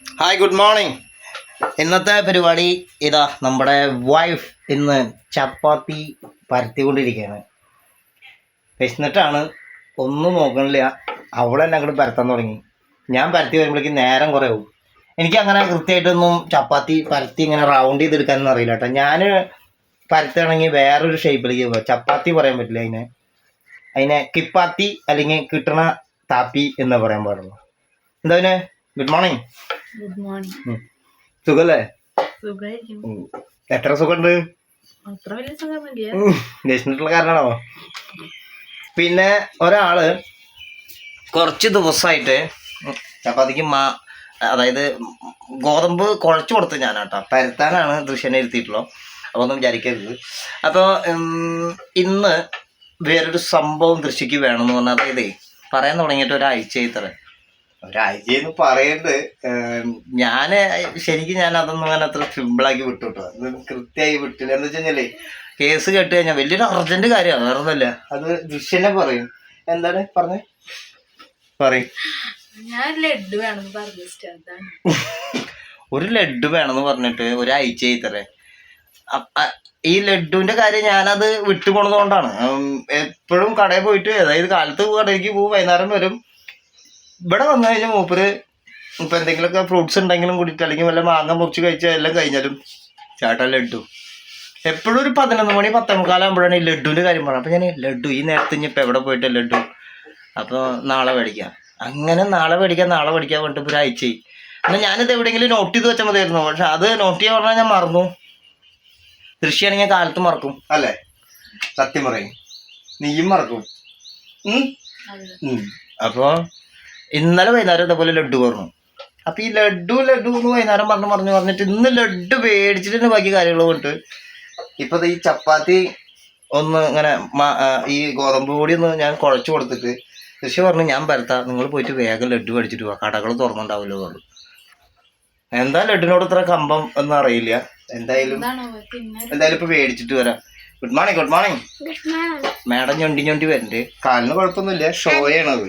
Hi, good morning. ഇന്നത്തെ പരിപാടി ഇതാ, നമ്മുടെ വൈഫ് ഇന്ന് ചപ്പാത്തി പരത്തിക്കൊണ്ടിരിക്കുകയാണ്. വിശന്നിട്ടാണ്, ഒന്നും നോക്കണില്ല. അവളെന്നെ അങ്ങോട്ട് പരത്താൻ തുടങ്ങി. ഞാൻ പരത്തി വരുമ്പോഴേക്കും നേരം കുറേ ആവും. എനിക്ക് അങ്ങനെ കൃത്യമായിട്ടൊന്നും ചപ്പാത്തി പരത്തി ഇങ്ങനെ റൗണ്ട് ചെയ്തെടുക്കാനൊന്നും അറിയില്ല കേട്ടോ. ഞാൻ പരത്തുകയാണെങ്കിൽ വേറൊരു ഷേപ്പിലേക്ക് പോകാം. ചപ്പാത്തി പറയാൻ പറ്റില്ല, അതിനെ കിപ്പാത്തി അല്ലെങ്കിൽ കിട്ടണ താപ്പി എന്ന് പറയാൻ പാടുള്ളൂ. എന്താ പിന്നെ? Good morning. Good morning. സുഖല്ലേ? സുഖമായിരിക്കും. എത്ര സുഖമുണ്ട്? അത്ര വലിയ സുഖമൊന്നുമില്ല. വിശന്നിട്ടുള്ള കാരണമാണോ? പിന്നെ ഒരാള് കുറച്ച് ദിവസമായിട്ട് ചപ്പാത്തിക്ക് അതായത് ഗോതമ്പ് കുഴച്ച് കൊടുത്ത് ഞാനാട്ടോ. പരത്താനാണ് ദൃശ്യനെ ഇരുത്തിയിട്ടുള്ളൂ, അപ്പോൾ ഒന്നും വിചാരിക്കരുത്. അപ്പോൾ ഇന്ന് വേറൊരു സംഭവം ദൃശ്യക്ക് വേണമെന്ന് പറഞ്ഞാൽ, അതായത് പറയാൻ തുടങ്ങിയിട്ട് ഒരാഴ്ചയെന്ന് പറയുന്നത് ശരിക്കും അതൊന്നും അങ്ങനെ അത്ര സിമ്പിളാക്കി വിട്ടു കേട്ടോ. അത് കൃത്യമായി വിട്ടില്ല. എന്ന് വെച്ച് കഴിഞ്ഞാൽ കേസ് കേട്ട് കഴിഞ്ഞാൽ വലിയൊരു അർജന്റ് കാര്യമാണ്, വേറെ ഒന്നുമല്ല. അത് ദൃശ്യനെ പറയും. എന്താണ് പറയും? ഞാൻ ലഡ്ഡു വേണമെന്ന് പറഞ്ഞു. ഒരു ലഡ്ഡു വേണമെന്ന് പറഞ്ഞിട്ട് ഒരാഴ്ച ഇത്രേ. ഈ ലഡുവിന്റെ കാര്യം ഞാനത് വിട്ടുപോണത് കൊണ്ടാണ്. എപ്പോഴും കടയിൽ പോയിട്ട്, അതായത് കാലത്ത് കടയിലേക്ക് പോകും, വൈകുന്നേരം വരും. ഇവിടെ വന്നു കഴിഞ്ഞാൽ മൂപ്പര് ഇപ്പം എന്തെങ്കിലുമൊക്കെ ഫ്രൂട്ട്സ് ഉണ്ടെങ്കിലും കൂടിയിട്ട്, അല്ലെങ്കിൽ വല്ല മാങ്ങ മുറിച്ച് കഴിച്ചാൽ എല്ലാം കഴിഞ്ഞാലും ചേട്ടാ ലഡു. എപ്പോഴും ഒരു 11 മണി 10:15 ആകുമ്പോഴാണ് ഈ ലഡുവിൻ്റെ കാര്യം പറഞ്ഞത്. അപ്പോൾ ഞാൻ ലഡു ഈ നേരത്തെ ഇനിയിപ്പോൾ എവിടെ പോയിട്ട് ലഡു, അപ്പോൾ നാളെ മേടിക്കാം. അങ്ങനെ നാളെ മേടിക്കാൻ വേണ്ടിയിട്ട് ഇപ്പോൾ ഒരാഴ്ചയായി. എന്നാൽ ഞാനിത് എവിടെയെങ്കിലും നോട്ട് ചെയ്ത് വെച്ചാൽ മതിയായിരുന്നു. പക്ഷെ അത് നോട്ട് ചെയ്യാൻ പറഞ്ഞാൽ ഞാൻ മറന്നു. ദൃശ്യമാണെങ്കിൽ കാലത്ത് മറക്കും അല്ലേ? സത്യം പറയും, നീയും മറക്കും. അപ്പോൾ ഇന്നലെ വൈകുന്നേരം ഇതേപോലെ ലഡു പറഞ്ഞു. അപ്പോൾ ഈ ലഡു എന്ന് വൈകുന്നേരം പറഞ്ഞിട്ട് ഇന്ന് ലഡു മേടിച്ചിട്ട് ബാക്കി കാര്യങ്ങൾ കൊണ്ട് ഇപ്പോൾ ഈ ചപ്പാത്തി ഒന്ന് ഇങ്ങനെ ഈ ഗോതമ്പ് പൊടി ഒന്ന് ഞാൻ കുഴച്ച് കൊടുത്തിട്ട് കൃഷി പറഞ്ഞു, ഞാൻ പരത്താം, നിങ്ങൾ പോയിട്ട് വേഗം ലഡു മേടിച്ചിട്ട് പോവാ, കടകൾ തുറന്നുണ്ടാവില്ലോ പറഞ്ഞു. എന്താ ലഡുവിനോട് ഇത്ര കമ്പം എന്ന് അറിയില്ല. എന്തായാലും ഇപ്പോൾ മേടിച്ചിട്ട് വരാം. Good morning. മാഡം ഞൊണ്ടി വരുന്നുണ്ട്. കാലിന് കുഴപ്പമൊന്നുമില്ല, ഷോയാണത്.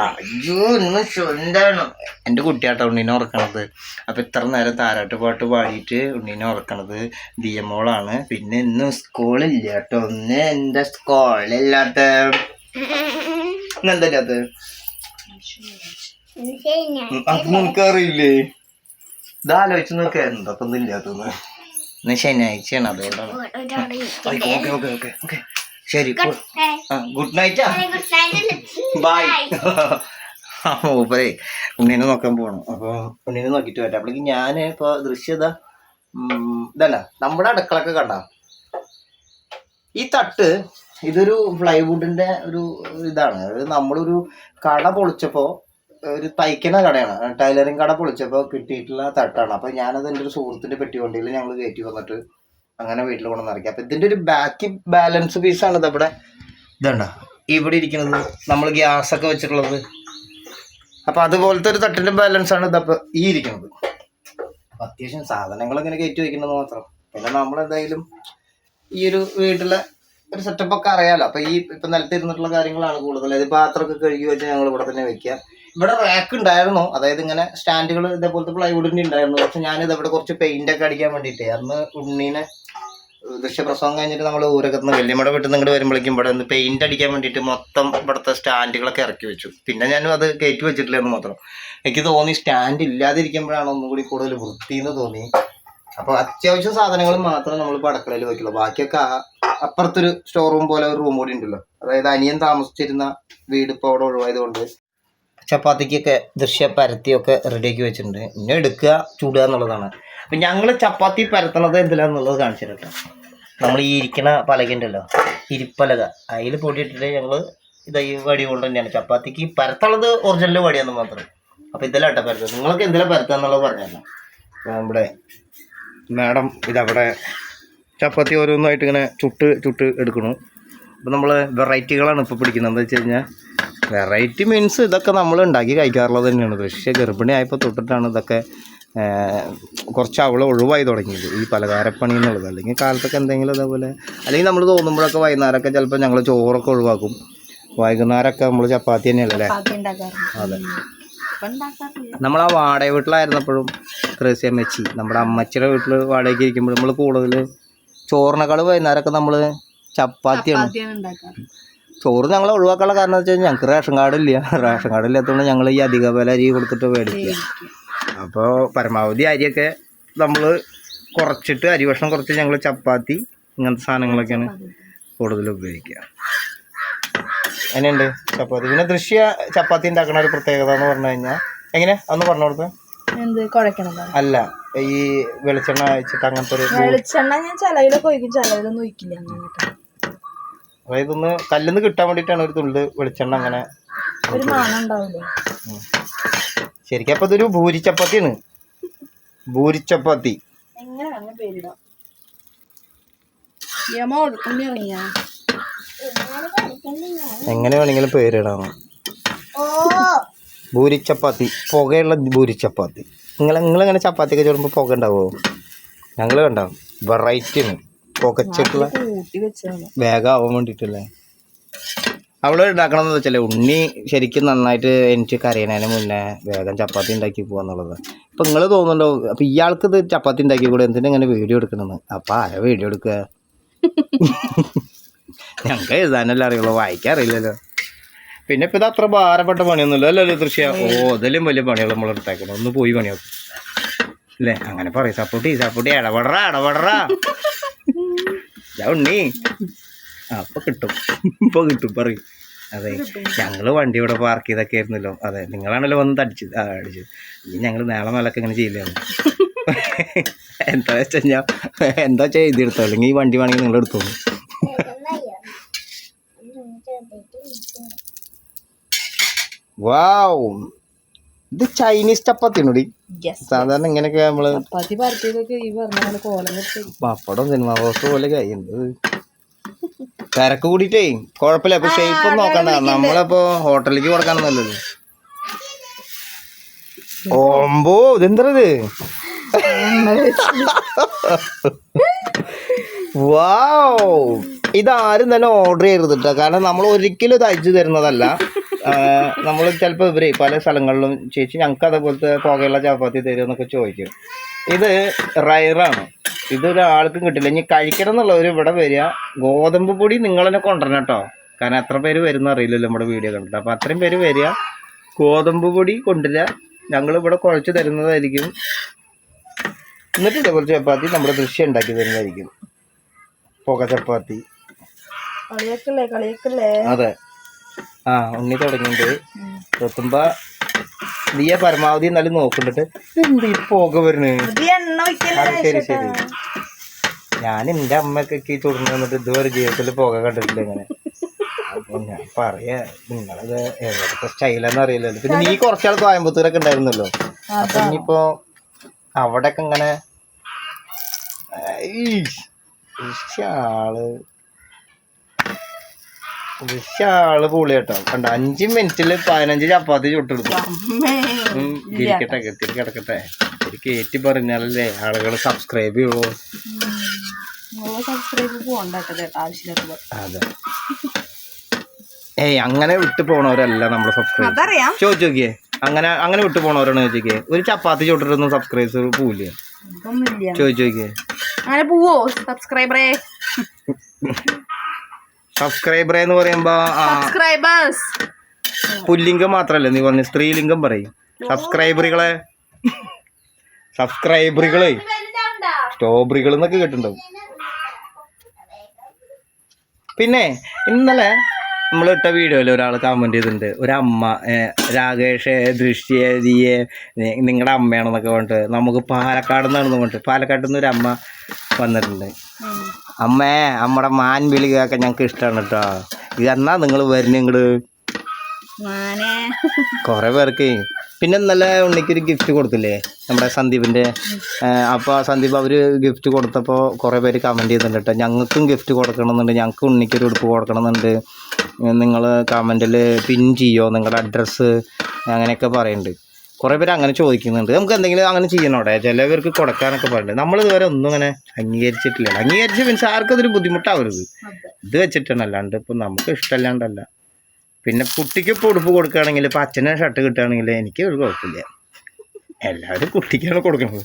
അയ്യോ, ഇന്ന് എന്താണ് എൻ്റെ കുട്ടിയാട്ടോ ഉണ്ണീനെ ഉറക്കണത്. അപ്പൊ ഇത്ര നേരം താരാട്ട് പാട്ട് പാടിയിട്ട് ഉണ്ണീനെ ഉറക്കണത് ദിയമോളാണ്. പിന്നെ ഇന്ന് സ്കൂളില്ല കേട്ടോ. ഒന്ന് എന്താ സ്കൂളില്ലാത്ത? ഇന്നെന്താ ഇല്ലാത്ത? അത് നിനക്കറിയില്ലേ? ഇതാലോചിച്ച് നോക്കുക എന്തൊക്കെ ഒന്നും ഇല്ലാത്തത്. ഇന്ന് ശനിയാഴ്ചയാണ്, അതുകൊണ്ടാണ്. ഓക്കെ ശരി, ഗുഡ് നൈറ്റാ, ബൈ. മൂപ്പരേ ഉണ്ണീനെ നോക്കാൻ പോകണം. അപ്പോൾ ഉണ്ണീനെ നോക്കിയിട്ട് വരാം. അപ്പോഴേക്കും ഞാൻ ഇപ്പോൾ ദൃശ്യത ഇതല്ല, നമ്മുടെ അടുക്കളൊക്കെ കണ്ട ഈ തട്ട്, ഇതൊരു പ്ലൈവുഡിൻ്റെ ഒരു ഇതാണ്. നമ്മളൊരു കട പൊളിച്ചപ്പോൾ, ഒരു തയ്ക്കുന്ന കടയാണ്, ടൈലറിങ് കട പൊളിച്ചപ്പോൾ കിട്ടിയിട്ടുള്ള തട്ടാണ്. അപ്പോൾ ഞാനത് എൻ്റെ ഒരു സുഹൃത്തിൻ്റെ പെട്ടിവണ്ടിയിൽ ഞങ്ങൾ കയറ്റി വന്നിട്ട് അങ്ങനെ വീട്ടിൽ കൊണ്ടുവന്ന് ഇറക്കി. അപ്പോൾ ഇതിൻ്റെ ഒരു ബാലൻസ് പീസാണ് ഇതവിടെ. ഇതുണ്ട ഇവിടെ ഇരിക്കുന്നത്, നമ്മൾ ഗ്യാസൊക്കെ വെച്ചിട്ടുള്ളത്. അപ്പോൾ അതുപോലത്തെ ഒരു തട്ടിൻ്റെ ബാലൻസാണ് ഇതപ്പോൾ ഈ ഇരിക്കുന്നത്. അത്യാവശ്യം സാധനങ്ങൾ ഇങ്ങനെ കയറ്റി വയ്ക്കുന്നത് മാത്രം. പിന്നെ നമ്മളെന്തായാലും ഈ ഒരു വീട്ടിലെ ഒരു സെറ്റപ്പൊക്കെ അറിയാമല്ലോ. അപ്പോൾ ഈ ഇപ്പം നിലത്ത് ഇരുന്നിട്ടുള്ള കാര്യങ്ങളാണ് കൂടുതൽ. ഇത് പാത്രമൊക്കെ കഴുകി വെച്ച് ഞങ്ങൾ ഇവിടെ തന്നെ വെക്കുക. ഇവിടെ റാക്ക് ഉണ്ടായിരുന്നു, അതായത് ഇങ്ങനെ സ്റ്റാൻഡുകൾ ഇതേപോലത്തെ പ്ലൈവുഡിൻ്റെ ഉണ്ടായിരുന്നു. പക്ഷെ ഞാനിത് ഇവിടെ കുറച്ച് പെയിൻ്റൊക്കെ അടിക്കാൻ വേണ്ടിയിട്ട്, അന്ന് ഉണ്ണീനെ ദൃശ്യപ്രസവം കഴിഞ്ഞിട്ട് നമ്മൾ ഊരകത്തുനിന്ന് വല്യമ്മയുടെ വീട്ടിൽ നിന്ന് ഇങ്ങോട്ട് വരുമ്പോഴേക്കും ഇവിടെ ഒന്ന് പെയിൻ്റ് അടിക്കാൻ വേണ്ടിയിട്ട് മൊത്തം ഇവിടുത്തെ സ്റ്റാൻഡുകളൊക്കെ ഇറക്കി വെച്ചു. പിന്നെ ഞാനും അത് കയറ്റി വെച്ചിട്ടില്ല എന്ന് മാത്രം. എനിക്ക് തോന്നി സ്റ്റാൻഡ് ഇല്ലാതിരിക്കുമ്പോഴാണ് ഒന്നും കൂടി കൂടുതൽ വൃത്തിയെന്ന് തോന്നി. അപ്പോൾ അത്യാവശ്യം സാധനങ്ങൾ മാത്രമേ നമ്മളിപ്പോൾ അടുക്കളയിൽ വയ്ക്കുള്ളൂ. ബാക്കിയൊക്കെ അപ്പുറത്തൊരു സ്റ്റോർ റൂം പോലെ ഒരു റൂം കൂടി ഉണ്ടല്ലോ. അതായത് അനിയൻ താമസിച്ചിരുന്ന വീട് ഇപ്പോൾ അവിടെ ഒഴിവായതുകൊണ്ട് ചപ്പാത്തിക്കൊക്കെ ദൃശ്യ പരത്തിയൊക്കെ റെഡിയാക്കി വെച്ചിട്ടുണ്ട്. ഇന്നെ എടുക്കുക, ചൂടുക എന്നുള്ളതാണ്. അപ്പം ഞങ്ങൾ ചപ്പാത്തി പരത്തണത് എന്തിലാന്നുള്ളത് കാണിച്ചു തരട്ടെ. നമ്മൾ ഈ ഇരിക്കണ പലകയുണ്ടല്ലോ, ഇരിപ്പലക, അതിൽ പൊടിയിട്ടിട്ട് ഞങ്ങൾ ഈ വടി കൊണ്ട് തന്നെയാണ് ചപ്പാത്തിക്ക് പരത്തുള്ളത്. ഒറിജിനൽ വടിയാന്ന് മാത്രം. അപ്പോൾ ഇതിലാട്ടെ പരത്തുക. നിങ്ങൾക്ക് എന്തിലാണ് പരത്തുക എന്നുള്ളത് പറഞ്ഞല്ലോ. നമ്മുടെ മാഡം ഇതവിടെ ചപ്പാത്തി ഓരോന്നായിട്ട് ഇങ്ങനെ ചുട്ട് എടുക്കണു. അപ്പോൾ നമ്മൾ വെറൈറ്റികളാണ് ഇപ്പോൾ പിടിക്കുന്നത്. എന്താ വെച്ച് കഴിഞ്ഞാൽ, വെറൈറ്റി മീൻസ് ഇതൊക്കെ നമ്മൾ ഉണ്ടാക്കി കഴിക്കാറുള്ളത് തന്നെയാണ്. പക്ഷേ ഗർഭിണി ആയപ്പോൾ തൊട്ടിട്ടാണ് ഇതൊക്കെ കുറച്ച് അവൾ ഒഴിവായി തുടങ്ങിയത്, ഈ പലഹാരപ്പണി എന്നുള്ളത്. അല്ലെങ്കിൽ കാലത്തൊക്കെ എന്തെങ്കിലും അതേപോലെ, അല്ലെങ്കിൽ നമ്മൾ തോന്നുമ്പോഴൊക്കെ വൈകുന്നേരമൊക്കെ ചിലപ്പോൾ ഞങ്ങൾ ചോറൊക്കെ ഒഴിവാക്കും. വൈകുന്നേരമൊക്കെ നമ്മൾ ചപ്പാത്തി തന്നെയല്ലേ? ചപ്പാത്തി ഉണ്ടാക്കാറുണ്ട്. അതെ. ഇപ്പൊ ഉണ്ടാക്കാറില്ല. നമ്മൾ ആ വാടക വീട്ടിലായിരുന്നപ്പോഴും ക്രേസി അമ്മച്ചി നമ്മുടെ അമ്മച്ചിയുടെ വീട്ടിൽ വാടകയ്ക്ക് ഇരിക്കുമ്പോൾ നമ്മൾ കൂടുതൽ ചോറിനേക്കാൾ വൈകുന്നേരമൊക്കെ നമ്മൾ ചപ്പാത്തിയാണ്. ചപ്പാത്തിയാണ് ഉണ്ടാക്കാറ്. ചോറ് ഞങ്ങൾ ഒഴിവാക്കാനുള്ള കാരണം എന്ന് വെച്ച് കഴിഞ്ഞാൽ ഞങ്ങൾക്ക് റേഷൻ കാർഡില്ല. റേഷൻ കാർഡ് ഇല്ലാത്തതുകൊണ്ട് ഞങ്ങൾ ഈ അധിക വില അരി കൊടുത്തിട്ട് മേടിക്കുക. അപ്പോൾ പരമാവധി അരിയൊക്കെ നമ്മൾ കുറച്ചിട്ട് അരി ഭക്ഷണം കുറച്ച് ഞങ്ങൾ ചപ്പാത്തി ഇങ്ങനത്തെ സാധനങ്ങളൊക്കെയാണ് കൂടുതൽ ഉപയോഗിക്കുക. എങ്ങനെയുണ്ട് ചപ്പാത്തി? പിന്നെ ദൃശ്യ ചപ്പാത്തി ഉണ്ടാക്കുന്ന ഒരു പ്രത്യേകത എന്ന് പറഞ്ഞു കഴിഞ്ഞാൽ എങ്ങനെ അന്ന് പറഞ്ഞു കൊടുത്തത്? എന്ത് കുഴക്കണതാ? അല്ല, ഈ വെളിച്ചെണ്ണ അയച്ചിട്ട് അങ്ങനത്തെ ഒരു വെളിച്ചെണ്ണ ഞാൻ ചിലവിലൊക്കെ ഒഴിക്കും, ചിലവിലൊന്നും ഒഴിക്കില്ല. അതായത് ഒന്ന് കല്ലിന്ന് കിട്ടാൻ വേണ്ടിയിട്ടാണ് ഒരു തുള്ളി വെളിച്ചെണ്ണ അങ്ങനെ. ഒരു മണം ഉണ്ടാവില്ല ശരിക്കും. അപ്പൊ ഇതൊരു ഭൂരി ചപ്പാത്തിയാണ്. ഭൂരി ചപ്പാത്തി എങ്ങനെ പേരിടാം? യമ കൊടുക്കേണ്ടി ഇറങ്ങിയാ എങ്ങനെ വേണമെങ്കിലും പേരിടാം. ഭൂരി ചപ്പാത്തി, പുകയുള്ള ഭൂരി ചപ്പാത്തി. നിങ്ങളെങ്ങനെ ചപ്പാത്തിയൊക്കെ ചോറുമ്പോൾ പുക ഉണ്ടാവുമോ? ഞങ്ങൾ കണ്ടാവും വെറൈറ്റിയാണ്. പുകച്ചിട്ടുള്ള വേഗം ആവാൻ വേണ്ടിയിട്ടല്ലേ അവള് ഉണ്ടാക്കണമെന്ന് വെച്ചാൽ ഉണ്ണി ശരിക്കും നന്നായിട്ട് എനിക്ക് കരയണതിന് മുന്നേ വേഗം ചപ്പാത്തി ഉണ്ടാക്കി പോകാന്നുള്ളത്. അപ്പം നിങ്ങൾ തോന്നുന്നുണ്ടോ അപ്പം ഇയാൾക്ക് ഇത് ചപ്പാത്തി ഉണ്ടാക്കി കൂടെ എന്തിനാ ഇങ്ങനെ വീഡിയോ എടുക്കണമെന്ന്? അപ്പം ആരാ വീഡിയോ എടുക്കുക? ഞങ്ങൾക്ക് എഴുതാനല്ലേ അറിയുള്ളൂ, വായിക്കാൻ അറിയില്ലല്ലോ. പിന്നെ ഇപ്പം ഇത് അത്ര ഭാരപ്പെട്ട പണിയൊന്നുമില്ല അല്ലല്ലോ ദൃശ്യ? ഓ അതിലും വലിയ പണികൾ നമ്മൾ എടുത്തേക്കണം. ഒന്ന് പോയി പണിയാക്കും അല്ലേ? അങ്ങനെ പറയും. സപ്പോർട്ട് ഇടപെടറാ ഉണ്ണി. അപ്പൊ കിട്ടും, ഇപ്പൊ കിട്ടും പറയും. അതെ, ഞങ്ങള് വണ്ടി ഇവിടെ പാർക്ക് ചെയ്തൊക്കെ ആയിരുന്നല്ലോ. അതെ, നിങ്ങളാണല്ലോ വന്ന് അടിച്ചത്. ഇനി ഞങ്ങൾ നേളെ മേലൊക്കെ ഇങ്ങനെ ചെയ്യില്ലാണ്. എന്താ വെച്ച് കഴിഞ്ഞാൽ എന്താ ചെയ്തെടുത്തോ, അല്ലെങ്കിൽ ഈ വണ്ടി വേണമെങ്കിൽ നിങ്ങൾ എടുത്തോളൂ. വാവ്, ഇത് ചൈനീസ് ചപ്പാത്തിയാണോടി? സാധാരണ ഇങ്ങനെയൊക്കെ നമ്മള് പപ്പടം സിനിമ പോസ്റ്റ് പോലെ കഴിയുന്നത്. തിരക്ക് കൂടിയിട്ടേ കുഴപ്പമില്ല. അപ്പൊ ഷേപ്പ് ഒന്നും നോക്കണ്ട, നമ്മളിപ്പോ ഹോട്ടലിലേക്ക് കൊടുക്കാനൊന്നല്ലല്ലോ. ഓമ്പോ ഇതെന്തത്? വാവ്, ഇതാരും തന്നെ ഓർഡർ ചെയ്യരുത് കേട്ടോ. കാരണം നമ്മൾ ഒരിക്കലും ഇത് അയച്ചു തരുന്നതല്ല. നമ്മൾ ചിലപ്പോൾ ഇവരെ പല സ്ഥലങ്ങളിലും ചേച്ചി ഞങ്ങൾക്ക് അതേപോലത്തെ പുകയുള്ള ചപ്പാത്തി തരുമെന്നൊക്കെ ചോദിക്കും. ഇത് റയറാണ്, ഇതൊരാൾക്കും കിട്ടില്ല. ഇനി കഴിക്കണം എന്നുള്ളവർ ഇവിടെ വരിക. ഗോതമ്പ് പൊടി നിങ്ങൾ തന്നെ കൊണ്ടുവരണം കേട്ടോ. കാരണം എത്ര പേര് വരുന്ന അറിയില്ലല്ലോ നമ്മുടെ വീഡിയോ കണ്ടിട്ട്. അപ്പോൾ അത്രയും പേര് വരിക, ഗോതമ്പ് പൊടി കൊണ്ടുവരിക. ഞങ്ങളിവിടെ കുഴച്ച് തരുന്നതായിരിക്കും. എന്നിട്ട് ഇതേപോലെ ചപ്പാത്തി നമ്മുടെ ദൃശ്യം ഉണ്ടാക്കി തരുന്നതായിരിക്കും. പുക ചപ്പാത്തി. അതെ. ഉണ്ണി തുടങ്ങിയിട്ട് എത്തുമ്പോ നീയ പരമാവധി എന്നാലും നോക്കണ്ടിട്ട് എന്ത് ഈ പുക വരണേ? ശരി ശരി. ഞാൻ എൻ്റെ അമ്മക്കൊക്കെ തുടർന്ന് വന്നിട്ട് ഇതുവരെ ജീവിതത്തിൽ പുക കണ്ടിട്ടില്ല ഇങ്ങനെ. അപ്പൊ ഞാൻ പറയാ, നിങ്ങളത് എവിടത്തെ സ്റ്റൈലാന്ന് അറിയില്ലല്ലോ. പിന്നെ നീ കുറച്ചാൾ കോയമ്പത്തൂരൊക്കെ ഉണ്ടായിരുന്നല്ലോ. അപ്പൊ ഇനിയിപ്പോ അവിടെയൊക്കെ ഇങ്ങനെ ആള് പൊളി കേട്ടോ. കണ്ട 5 മിനിറ്റിൽ 15 ചപ്പാത്തി ചുട്ടെടുത്തു. ഇരിക്കട്ടെ, കെത്തിരി കിടക്കട്ടെ. ഒരു കയറ്റി പറഞ്ഞാലല്ലേ ആളുകൾ സബ്സ്ക്രൈബ് ചെയ്യുള്ളൂ. അതെ. അങ്ങനെ വിട്ടു പോണവരല്ല നമ്മള് സബ്സ്ക്രൈബ്. ചോദിച്ചു നോക്കിയേ, അങ്ങനെ വിട്ടു പോണവരാണ് ചോദിച്ചേ. ഒരു ചപ്പാത്തി ചുട്ടിട്ടൊന്നും സബ്സ്ക്രൈബേഴ്സ് പോവില്ല. ചോദിച്ചു നോക്കിയേ. അങ്ങനെ പോവോ സബ്സ്ക്രൈബറേ? സബ്സ്ക്രൈബർ എന്ന് പറയുമ്പോ പുല്ലിംഗം മാത്രല്ലേ നീ പറഞ്ഞു, സ്ത്രീലിംഗം പറയും. സബ്സ്ക്രൈബറുകളെ സ്ട്രോബറികൾ എന്നൊക്കെ കേട്ടിട്ടുണ്ടാവും. പിന്നെ ഇന്നലെ നമ്മൾ ഇട്ട വീഡിയോയിൽ ഒരാൾ കമൻറ്റ് ചെയ്തിട്ടുണ്ട്, ഒരമ്മ രാകേഷ് ദൃശ്യ ദിയെ നിങ്ങളുടെ അമ്മയാണെന്നൊക്കെ പറഞ്ഞിട്ട്. നമുക്ക് പാലക്കാട് നിന്നാണെന്ന് പറഞ്ഞിട്ട് പാലക്കാട്ടിൽ നിന്ന് ഒരു അമ്മ വന്നിട്ടുണ്ട്. അമ്മേ, നമ്മുടെ മാൻ വിളി കേൾക്കാൻ ഞങ്ങൾക്ക് ഇഷ്ടമാണ് കേട്ടോ. ഇതെന്നാ നിങ്ങൾ വരുന്ന ഇങ്ങോട്ട് കുറേ പേർക്ക്. പിന്നെ ഇന്നലെ ഉണ്ണിക്കൊരു ഗിഫ്റ്റ് കൊടുത്തില്ലേ നമ്മുടെ സന്ദീപിൻ്റെ. അപ്പോൾ സന്ദീപ് അവർ ഗിഫ്റ്റ് കൊടുത്തപ്പോൾ കുറേ പേര് കമൻറ്റ് ചെയ്യുന്നുണ്ട് കേട്ടോ. ഞങ്ങൾക്കും ഗിഫ്റ്റ് കൊടുക്കണമെന്നുണ്ട്, ഞങ്ങൾക്ക് ഉണ്ണിക്കൊരു ഉടുപ്പ് കൊടുക്കണമെന്നുണ്ട്. നിങ്ങൾ കമൻറ്റിൽ പിൻ ചെയ്യോ നിങ്ങളുടെ അഡ്രസ്സ് അങ്ങനെയൊക്കെ പറയുന്നുണ്ട്. കുറേ പേര് അങ്ങനെ ചോദിക്കുന്നുണ്ട്. നമുക്ക് എന്തെങ്കിലും അങ്ങനെ ചെയ്യണോടെ? ചിലവർക്ക് കൊടുക്കാനൊക്കെ പറയുന്നുണ്ട്. നമ്മളിതുവരെ ഒന്നും അങ്ങനെ അംഗീകരിച്ചിട്ടില്ല. അംഗീകരിച്ച് മീൻസ് ആർക്കും അതൊരു ബുദ്ധിമുട്ടാവരുത്. ഇത് വെച്ചിട്ടാണ്, അല്ലാണ്ട് ഇപ്പം നമുക്ക് ഇഷ്ടമല്ലാണ്ടല്ല. പിന്നെ കുട്ടിക്ക് ഇപ്പോൾ ഉടുപ്പ് കൊടുക്കുകയാണെങ്കിൽ ഇപ്പം അച്ഛനെ ഷർട്ട് കിട്ടുകയാണെങ്കിൽ എനിക്ക് ഒരു കുഴപ്പമില്ല. എല്ലാവരും കുട്ടിക്കാണ് കൊടുക്കുന്നത്.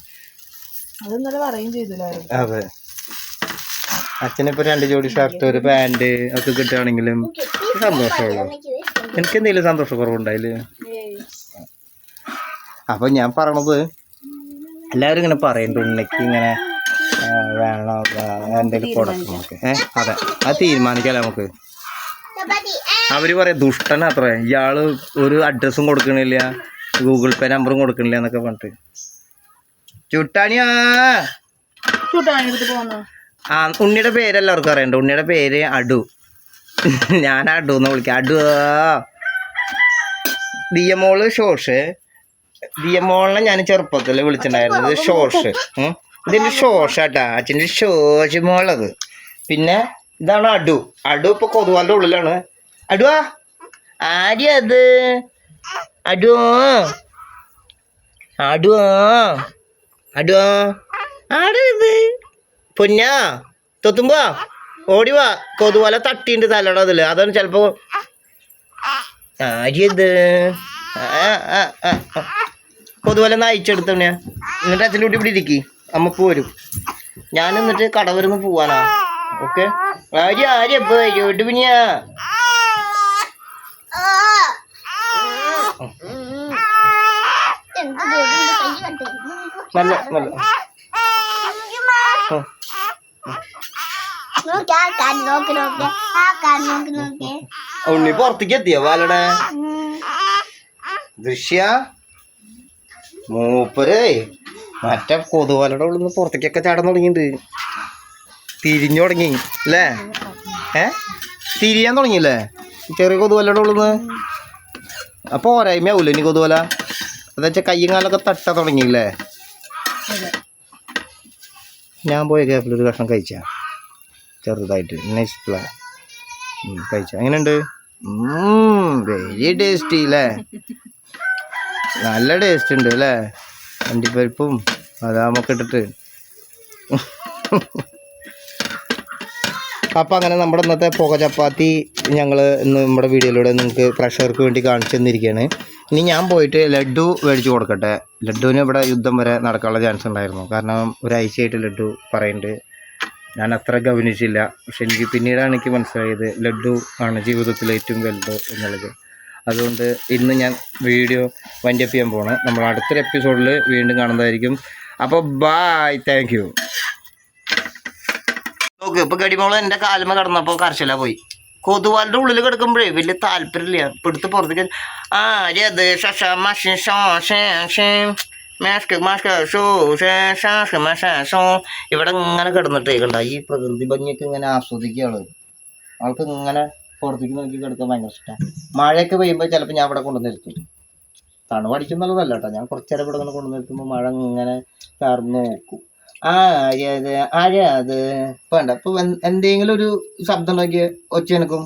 അതെ, അച്ഛനിപ്പോൾ 2 ജോഡി ഷർട്ട് ഒരു പാൻറ് ഒക്കെ കിട്ടുകയാണെങ്കിലും സന്തോഷമുള്ളൂ. എനിക്ക് എന്തെങ്കിലും സന്തോഷക്കുറവുണ്ടായില്ല. അപ്പം ഞാൻ പറയണത് എല്ലാവരും ഇങ്ങനെ പറയുന്നുണ്ട് ഉണ്ണിക്ക് ഇങ്ങനെ വേണം എന്തെങ്കിലും കൊടുക്കണം നമുക്ക്. അതെ, അത് തീരുമാനിക്കാമല്ലോ നമുക്ക്. അവർ പറയാം ദുഷ്ടനാത്ര, ഇയാൾ ഒരു അഡ്രസ്സും കൊടുക്കണില്ല, ഗൂഗിൾ പേ നമ്പറും കൊടുക്കണില്ല എന്നൊക്കെ പറഞ്ഞിട്ട്. ചുട്ടാണിയാ ആ ഉണ്ണിയുടെ പേര് എല്ലാവർക്കും അറിയണ്ട. ഉണ്ണിയുടെ പേര് അടു. ഞാൻ അടു എന്ന് വിളിക്കാം. അടു. ദിയമോള് ഷോഷ്. ദിയമോളിനെ ഞാൻ ചെറുപ്പത്തിൽ വിളിച്ചിട്ടുണ്ടായിരുന്നത് ഷോഷ്. ഇതിൻ്റെ ഷോഷാട്ടാ, അച്ഛൻ്റെ ഷോഷ് മോളത്. പിന്നെ ഇതാണ് അടു. അടു ഇപ്പോൾ കൊതുവാലിൻ്റെ ഉള്ളിലാണ്. അടുവാ ആര്യ അത്? അടുവോ അടുവോ അടുവോ ആടത് പൊന്നാ തൊത്തുമ്പോ ഓടിവാ. കൊതുവല തട്ടിണ്ട് തലയുടെ അതില്, അതാണ് ചിലപ്പോ. ആര്യത് കൊതുവല നയിച്ചെടുത്തവനെയാ. എന്നിട്ട് അച്ഛൻ്റെ കുട്ടി ഇവിടെ ഇരിക്കി, അമ്മക്ക് വരും. ഞാൻ എന്നിട്ട് കടവരുന്ന് പോവാനാ. ഓക്കെ ആര്യ ആര്യ പോയിട്ട് പിന്നെയാ നല്ല നല്ല ഉണ്ണി പുറത്തേക്ക് എത്തിയോ വാലടെ? ദൃശ്യ മൂപ്പരേ മറ്റേ കൊതുവാലയുടെ ഉള്ളിൽ നിന്ന് പുറത്തേക്കൊക്കെ ചാടാൻ തുടങ്ങിയിട്ടുണ്ട്. തിരിഞ്ഞു തുടങ്ങി അല്ലേ? തിരിയാൻ തുടങ്ങിയില്ലേ ചെറിയ കൊതുവലയുടെ ഉള്ളിൽ നിന്ന്? അപ്പോൾ പോരായ്മയാവൂല്ലോ ഇനി കൊതുവല? എന്താ വെച്ചാൽ കയ്യും കാലൊക്കെ തട്ട തുടങ്ങിയില്ലേ? ഞാൻ പോയ ഗ്യാപ്പിലൊരു കഷ്ണം കഴിച്ചാ ചെറുതായിട്ട്. Nice plan. കഴിച്ച എങ്ങനെയുണ്ട്? വെരി ടേസ്റ്റി അല്ലേ? നല്ല ടേസ്റ്റ് ഉണ്ട് അല്ലേ? അണ്ടിപ്പരിപ്പും ബദാമൊക്കെ ഇട്ടിട്ട്. അപ്പം അങ്ങനെ നമ്മുടെ ഇന്നത്തെ പുക ചപ്പാത്തി ഞങ്ങൾ ഇന്ന് നമ്മുടെ വീഡിയോയിലൂടെ നിങ്ങൾക്ക് പ്രഷർക്ക് വേണ്ടി കാണിച്ചു തന്നിരിക്കുകയാണ്. ഇനി ഞാൻ പോയിട്ട് ലഡ്ഡു മേടിച്ച് കൊടുക്കട്ടെ. ലഡ്ഡുവിന് ഇവിടെ യുദ്ധം വരെ നടക്കാനുള്ള ചാൻസ് ഉണ്ടായിരുന്നു. കാരണം ഒരാഴ്ചയായിട്ട് ലഡ്ഡു പറയുന്നുണ്ട്. ഞാൻ അത്ര ഗവനിച്ചില്ല. പക്ഷെ എനിക്ക് പിന്നീടാണ് എനിക്ക് മനസ്സിലായത് ലഡ്ഡു ആണ് ജീവിതത്തിലെ ഏറ്റവും വലുത് എന്നുള്ളത്. അതുകൊണ്ട് ഇന്ന് ഞാൻ വീഡിയോ വൈൻഡപ്പ് ചെയ്യാൻ പോകണം. നമ്മൾ അടുത്തൊരു എപ്പിസോഡിൽ വീണ്ടും കാണുന്നതായിരിക്കും. അപ്പോൾ ബായ്, താങ്ക് യു. നോക്ക്, ഇപ്പോൾ ഗടിമോള് എൻ്റെ കാലുമ കിടന്നപ്പോൾ കരച്ചില പോയി. കൊതുവാലിൻ്റെ ഉള്ളിൽ കിടക്കുമ്പോഴേ വലിയ താല്പര്യമില്ല. ഇപ്പോൾ എടുത്ത് പുറത്തേക്ക് ഇവിടെ ഇങ്ങനെ കിടന്നിട്ട് കണ്ട ഈ പ്രകൃതി ഭംഗിയൊക്കെ ഇങ്ങനെ ആസ്വദിക്കുകയാണ്. അവൾക്ക് ഇങ്ങനെ പുറത്തേക്ക് നോക്കി കിടക്കാൻ ഭയങ്കര ഇഷ്ടമാണ്. മഴയൊക്കെ പെയ്യുമ്പോൾ ചിലപ്പോൾ ഞാൻ ഇവിടെ കൊണ്ടുവന്ന് നിർത്തും. തണുപടിക്കുന്നുള്ളതല്ല കേട്ടോ, ഞാൻ കുറച്ച് നേരം ഇവിടെ ഇങ്ങനെ കൊണ്ടുവന്ന് നിർത്തുമ്പോൾ മഴ ഇങ്ങനെ ചാർന്ന് നോക്കും. ആര്യത് ആര്യത് വേണ്ട. ഇപ്പൊ എന്തെങ്കിലും ഒരു ശബ്ദം ഉണ്ടാക്കിയ ഒച്ച എനക്കും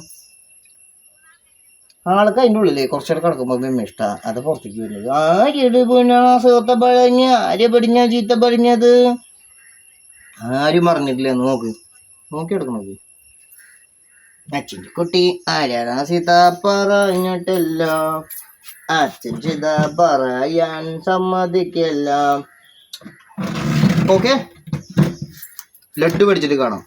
ആൾക്ക് അതിൻ്റെ ഉള്ളിലേ കുറച്ചേരം കിടക്കുമ്പോൾ ഇഷ്ട അത് പുറത്തേക്ക് വരുന്നത്. ആര്യത് പിന്നെ സീത്ത പഴഞ്ഞ ആര്യ പടിഞ്ഞ ചീത്ത പടിഞ്ഞത് ആരും പറഞ്ഞിട്ടില്ല. നോക്ക് നോക്കി എടുക്കണത്. അച്ഛൻ്റെ കുട്ടി ആരാണ് സീത പറഞ്ഞിട്ടില്ല, അച്ഛൻ സീത പറയാൻ സമ്മതിക്കല്ല. ഓക്കെ, ലഡ്ഡു മേടിച്ചിട്ട് കാണാം.